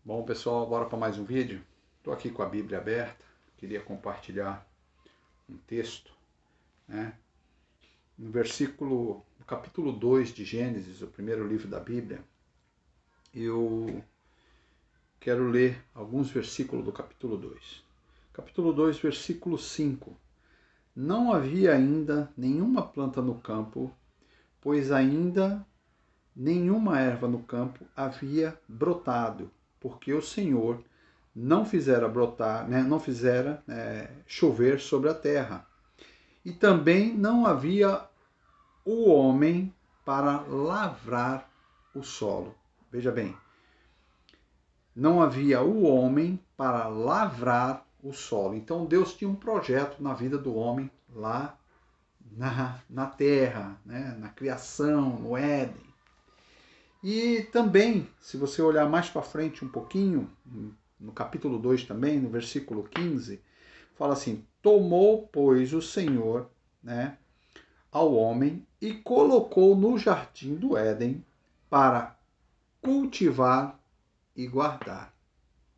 Bom, pessoal, bora para mais um vídeo. Estou aqui com a Bíblia aberta, queria compartilhar um texto, né? No capítulo 2 de Gênesis, o primeiro livro da Bíblia, eu quero ler alguns versículos do capítulo 2. Capítulo 2, versículo 5. Não havia ainda nenhuma planta no campo, pois ainda nenhuma erva no campo havia brotado, porque o Senhor não fizera brotar, né, não fizera chover sobre a terra. E também não havia o homem para lavrar o solo. Veja bem, não havia o homem para lavrar o solo. Então Deus tinha um projeto na vida do homem lá na terra, né, na criação, no Éden. E também, se você olhar mais para frente um pouquinho, no capítulo 2 também, no versículo 15, fala assim: tomou, pois, o Senhor, né, ao homem e colocou no jardim do Éden para cultivar e guardar.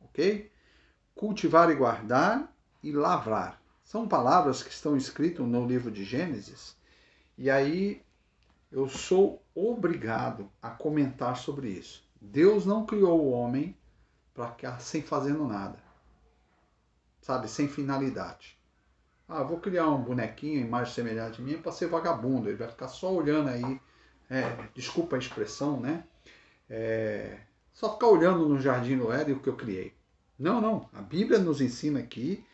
Ok? Cultivar e guardar e lavrar. São palavras que estão escritas no livro de Gênesis. E aí eu sou obrigado a comentar sobre isso. Deus não criou o homem para ficar sem fazendo nada, sabe, sem finalidade. Ah, vou criar um bonequinho, imagem semelhante a mim, para ser vagabundo. Ele vai ficar só olhando aí, desculpa a expressão, né? Só ficar olhando no jardim do Éden o que eu criei. Não, não. A Bíblia nos ensina aqui,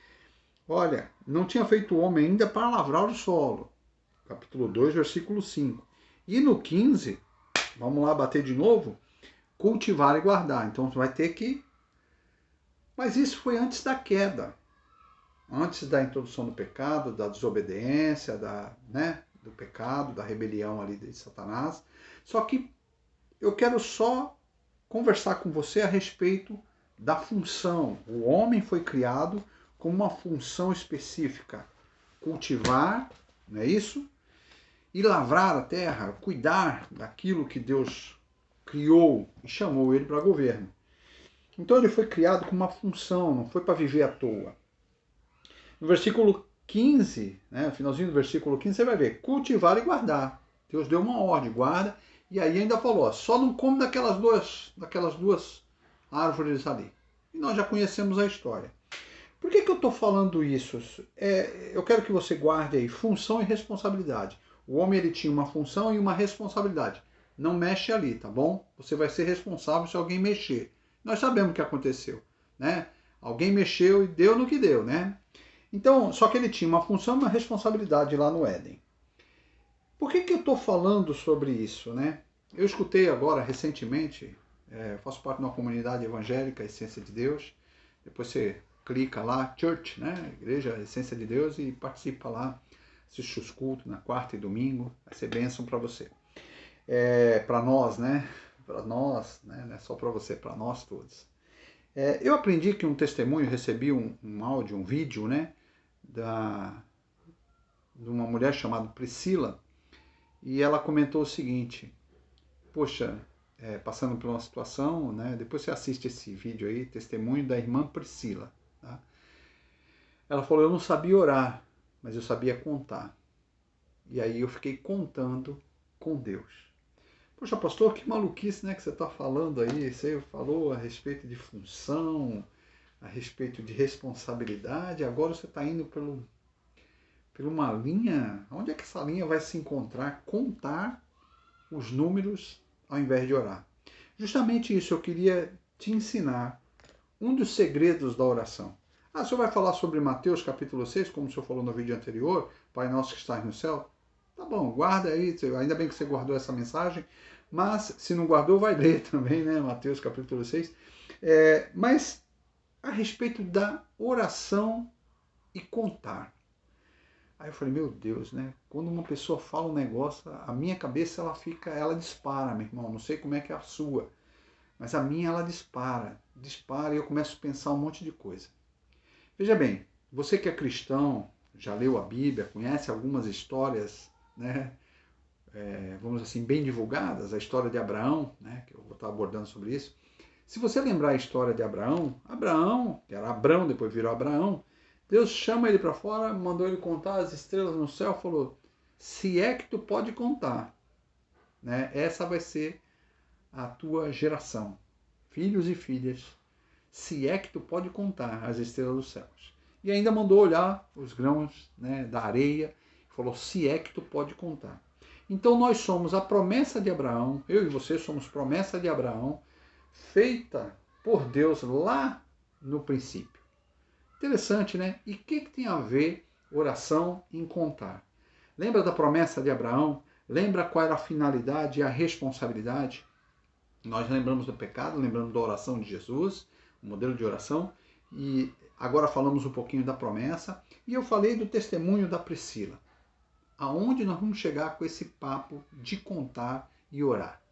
olha, não tinha feito o homem ainda para lavrar o solo. Capítulo 2, versículo 5. E no 15, vamos lá bater de novo, cultivar e guardar. Então você vai ter que... Mas isso foi antes da queda. Antes da introdução do pecado, da desobediência, do pecado, da rebelião ali de Satanás. Só que eu quero só conversar com você a respeito da função. O homem foi criado com uma função específica: cultivar, não é isso? E lavrar a terra, cuidar daquilo que Deus criou e chamou ele para governo. Então ele foi criado com uma função, não foi para viver à toa. No versículo 15, né, no finalzinho do versículo 15, você vai ver, cultivar e guardar. Deus deu uma ordem, guarda, e aí ainda falou, ó, só não come daquelas duas árvores ali. E nós já conhecemos a história. Por que eu estou falando isso? Eu quero que você guarde aí função e responsabilidade. O homem ele tinha uma função e uma responsabilidade. Não mexe ali, tá bom? Você vai ser responsável se alguém mexer. Nós sabemos o que aconteceu, né? Alguém mexeu e deu no que deu, né? Então, só que ele tinha uma função e uma responsabilidade lá no Éden. Por que eu estou falando sobre isso, né? Eu escutei agora, recentemente, faço parte de uma comunidade evangélica, Essência de Deus. Depois você clica lá, Church, né? Igreja Essência de Deus, e participa lá, assiste os cultos na quarta e domingo, vai ser bênção para você. Para nós, né? Para nós, né? Não é só para você, para nós todos. Eu aprendi que um testemunho, recebi um áudio, um vídeo, né? De uma mulher chamada Priscila, e ela comentou o seguinte: poxa, passando por uma situação, né? Depois você assiste esse vídeo aí, testemunho da irmã Priscila, tá? Ela falou: eu não sabia orar, mas eu sabia contar. E aí eu fiquei contando com Deus. Poxa, pastor, que maluquice, né, que você está falando aí. Você falou a respeito de função, a respeito de responsabilidade, agora você está indo por uma linha. Onde é que essa linha vai se encontrar? Contar os números ao invés de orar. Justamente isso eu queria te ensinar, um dos segredos da oração. Ah, o senhor vai falar sobre Mateus capítulo 6, como o senhor falou no vídeo anterior, Pai nosso que estás no céu? Tá bom, guarda aí, ainda bem que você guardou essa mensagem, mas se não guardou, vai ler também, né, Mateus capítulo 6. Mas a respeito da oração e contar. Aí eu falei, meu Deus, né? Quando uma pessoa fala um negócio, a minha cabeça ela dispara, meu irmão. Não sei como é que é a sua, mas a minha ela dispara e eu começo a pensar um monte de coisa. Veja bem, você que é cristão, já leu a Bíblia, conhece algumas histórias, né? Vamos assim, bem divulgadas, a história de Abraão, né? Que eu vou estar abordando sobre isso. Se você lembrar a história de Abraão, que era Abrão, depois virou Abraão, Deus chama ele para fora, mandou ele contar as estrelas no céu, falou, se é que tu pode contar, né? Essa vai ser a tua geração, filhos e filhas, se é que tu pode contar as estrelas dos céus. E ainda mandou olhar os grãos, né, da areia, falou, se é que tu pode contar. Então nós somos a promessa de Abraão, eu e você somos promessa de Abraão, feita por Deus lá no princípio. Interessante, né? E o que tem a ver oração em contar? Lembra da promessa de Abraão? Lembra qual era a finalidade e a responsabilidade? Nós lembramos do pecado, lembramos da oração de Jesus, o modelo de oração, e agora falamos um pouquinho da promessa, e eu falei do testemunho da Priscila. Aonde nós vamos chegar com esse papo de contar e orar?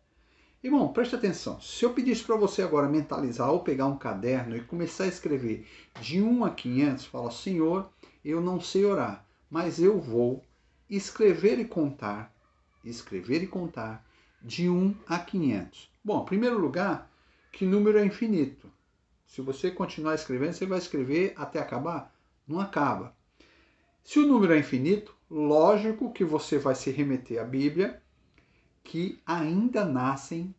Irmão, preste atenção. Se eu pedisse para você agora mentalizar ou pegar um caderno e começar a escrever de 1 a 500, fala, Senhor, eu não sei orar, mas eu vou escrever e contar de 1 a 500. Bom, em primeiro lugar, que número é infinito. Se você continuar escrevendo, você vai escrever até acabar? Não acaba. Se o número é infinito, lógico que você vai se remeter à Bíblia, que ainda nascem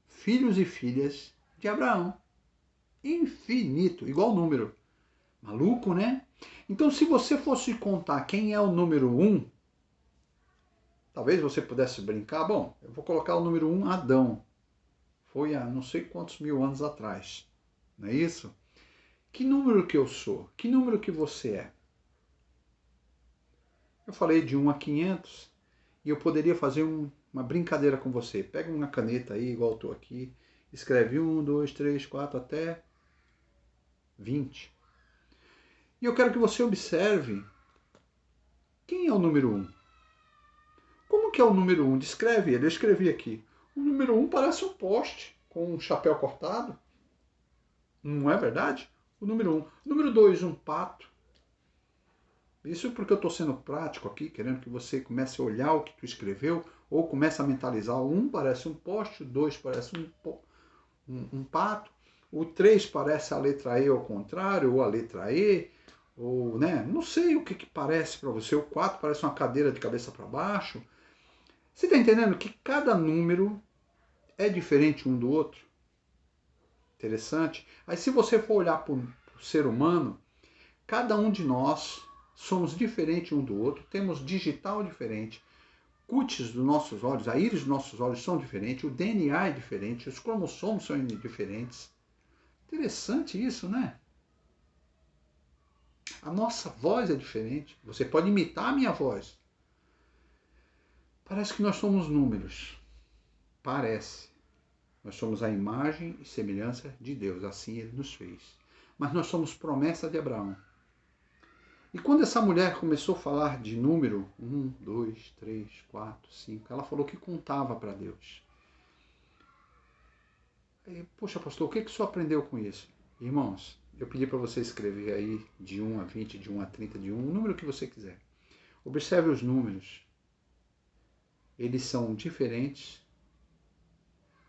filhos e filhas de Abraão. Infinito, igual número. Maluco, né? Então, se você fosse contar quem é o número 1, talvez você pudesse brincar, bom, eu vou colocar o número 1, Adão. Foi há não sei quantos mil anos atrás. Não é isso? Que número que eu sou? Que número que você é? Eu falei de 1 a 500 e eu poderia fazer uma brincadeira com você. Pega uma caneta aí, igual eu estou aqui, escreve 1, 2, 3, 4 até 20. E eu quero que você observe quem é o número 1. Como que é o número 1? Descreve ele. Eu escrevi aqui. O número 1 parece um poste com um chapéu cortado. Não é verdade? O número 1. Número 2, um pato. Isso porque eu estou sendo prático aqui, querendo que você comece a olhar o que tu escreveu, ou comece a mentalizar. O 1 parece um poste, o 2 parece um pato, o 3 parece a letra E ao contrário, ou a letra E, ou, né, não sei o que parece para você. O 4 parece uma cadeira de cabeça para baixo. Você está entendendo que cada número é diferente um do outro? Interessante. Aí se você for olhar para o ser humano, cada um de nós somos diferentes um do outro, temos digital diferente, cutis dos nossos olhos, a íris dos nossos olhos são diferentes, o DNA é diferente, os cromossomos são diferentes. Interessante isso, né? A nossa voz é diferente. Você pode imitar a minha voz. Parece que nós somos números. Parece. Nós somos a imagem e semelhança de Deus, assim Ele nos fez. Mas nós somos promessa de Abraão. E quando essa mulher começou a falar de número 1, 2, 3, 4, 5, ela falou que contava para Deus. E, poxa, pastor, o que o senhor aprendeu com isso? Irmãos, eu pedi para você escrever aí de 1 a 20, de 1 a 30, de 1, o número que você quiser. Observe os números. Eles são diferentes,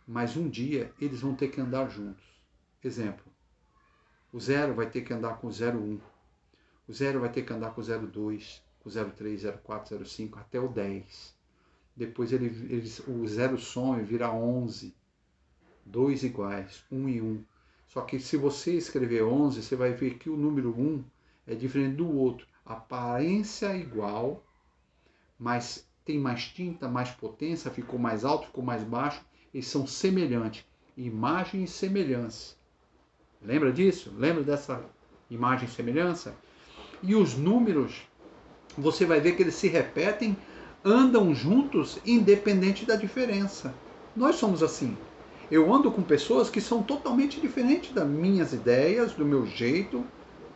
mas um dia eles vão ter que andar juntos. Exemplo, o 0 vai ter que andar com o 0,1. O 0 vai ter que andar com o 0,2, com o 0,3, 0,4, 0,5, até o 10. Depois o 0 some e vira 11. 2 iguais, 1 e 1. Só que se você escrever 11, você vai ver que o número 1 é diferente do outro. A aparência é igual, mas tem mais tinta, mais potência, ficou mais alto, ficou mais baixo. Eles são semelhantes. Imagem e semelhança. Lembra disso? Lembra dessa imagem e semelhança? E os números, você vai ver que eles se repetem, andam juntos, independente da diferença. Nós somos assim. Eu ando com pessoas que são totalmente diferentes das minhas ideias, do meu jeito,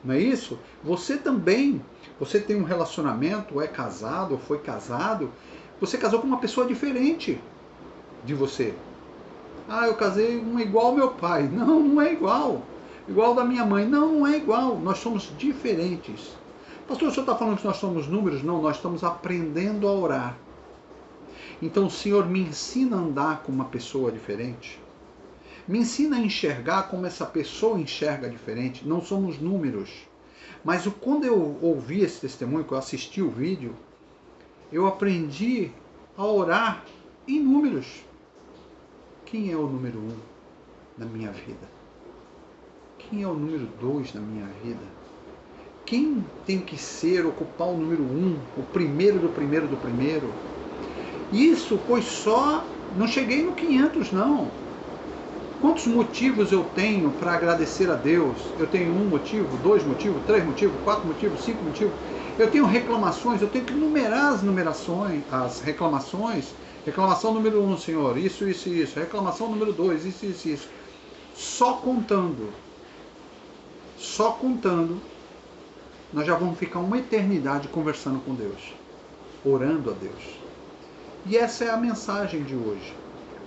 não é isso? Você também, você tem um relacionamento, ou é casado, ou foi casado, você casou com uma pessoa diferente de você. Ah, eu casei um igual ao meu pai. Não, não é igual. Igual da minha mãe. Não, não é igual. Nós somos diferentes. Pastor, o senhor está falando que nós somos números? Não, nós estamos aprendendo a orar. Então o Senhor me ensina a andar com uma pessoa diferente. Me ensina a enxergar como essa pessoa enxerga diferente. Não somos números. Mas quando eu ouvi esse testemunho, que eu assisti o vídeo, eu aprendi a orar em números. Quem é o número 1 na minha vida? Quem é o número 2 na minha vida? Quem tem que ser, ocupar o número 1, o primeiro do primeiro do primeiro? Isso foi só... Não cheguei no 500, não. Quantos motivos eu tenho para agradecer a Deus? Eu tenho 1 motivo, 2 motivos, 3 motivos, 4 motivos, 5 motivos. Eu tenho reclamações, eu tenho que numerar as reclamações. Reclamação número 1, Senhor, isso, isso, isso. Reclamação número 2, isso, isso, isso. Só contando, nós já vamos ficar uma eternidade conversando com Deus, orando a Deus. E essa é a mensagem de hoje.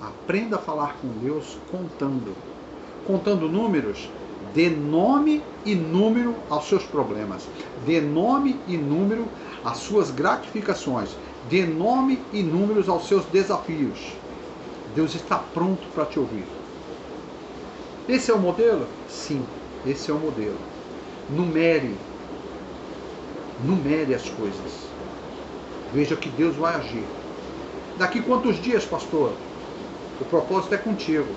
Aprenda a falar com Deus contando. Contando números, dê nome e número aos seus problemas. Dê nome e número às suas gratificações. Dê nome e números aos seus desafios. Deus está pronto para te ouvir. Esse é o modelo? Sim, esse é o modelo. Numere as coisas. Veja que Deus vai agir. Daqui quantos dias, pastor? O propósito é contigo.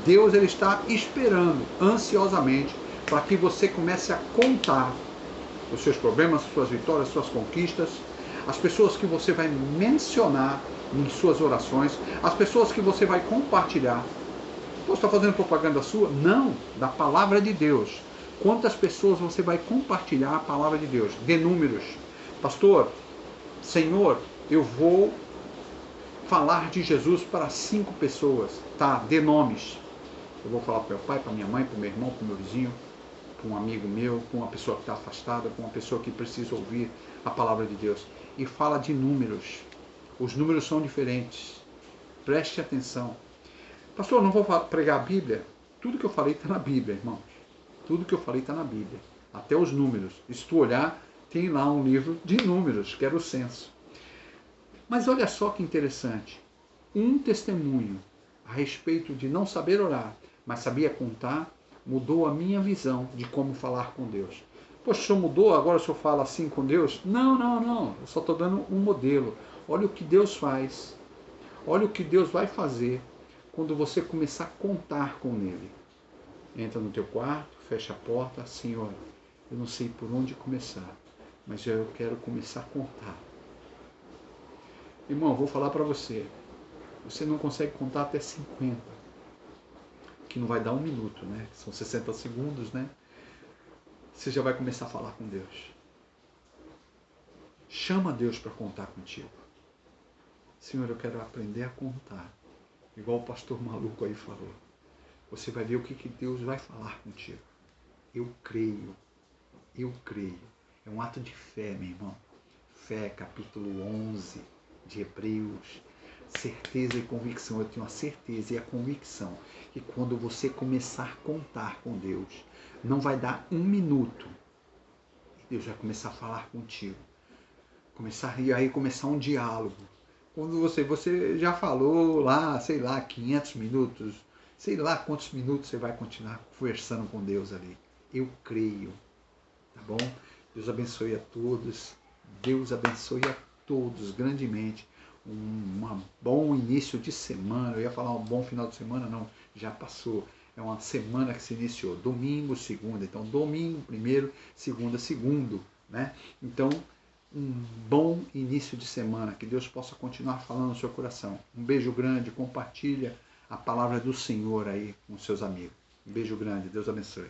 Deus ele está esperando ansiosamente para que você comece a contar os seus problemas, suas vitórias, suas conquistas, as pessoas que você vai mencionar em suas orações, as pessoas que você vai compartilhar. Você está fazendo propaganda sua? Não, da palavra de Deus. Quantas pessoas você vai compartilhar a palavra de Deus? Dê números. Pastor, Senhor, eu vou falar de Jesus para 5 pessoas. Tá, dê nomes. Eu vou falar para meu pai, para minha mãe, para o meu irmão, para o meu vizinho, para um amigo meu, para uma pessoa que está afastada, para uma pessoa que precisa ouvir a palavra de Deus. E fala de números. Os números são diferentes. Preste atenção. Pastor, não vou pregar a Bíblia? Tudo que eu falei está na Bíblia, irmãos. Tudo que eu falei está na Bíblia. Até os números. E se tu olhar, tem lá um livro de números, que era o censo. Mas olha só que interessante. Um testemunho a respeito de não saber orar, mas sabia contar, mudou a minha visão de como falar com Deus. Poxa, o senhor mudou, agora o senhor fala assim com Deus? Não. Eu só estou dando um modelo. Olha o que Deus faz. Olha o que Deus vai fazer quando você começar a contar com Ele. Entra no teu quarto, fecha a porta. Senhor, eu não sei por onde começar, mas eu quero começar a contar. Irmão, eu vou falar para você. Você não consegue contar até 50. Que não vai dar 1 minuto, né? São 60 segundos, né? Você já vai começar a falar com Deus. Chama Deus para contar contigo. Senhor, eu quero aprender a contar. Igual o pastor maluco aí falou. Você vai ver o que Deus vai falar contigo. Eu creio. É um ato de fé, meu irmão. Fé, capítulo 11 de Hebreus. Certeza e convicção. Eu tenho a certeza e a convicção que quando você começar a contar com Deus, não vai dar 1 minuto. E Deus vai começar a falar contigo. Começar um diálogo. Quando você já falou lá, sei lá, 500 minutos, sei lá quantos minutos você vai continuar conversando com Deus ali. Eu creio. Tá bom? Deus abençoe a todos. Deus abençoe a todos grandemente. Um bom início de semana. Eu ia falar um bom final de semana, não. Já passou. É uma semana que se iniciou. Domingo, segunda. Então, domingo, primeiro, segunda, segundo. Né? Então, um bom início de semana. Que Deus possa continuar falando no seu coração. Um beijo grande. Compartilha a palavra do Senhor aí com seus amigos. Um beijo grande. Deus abençoe.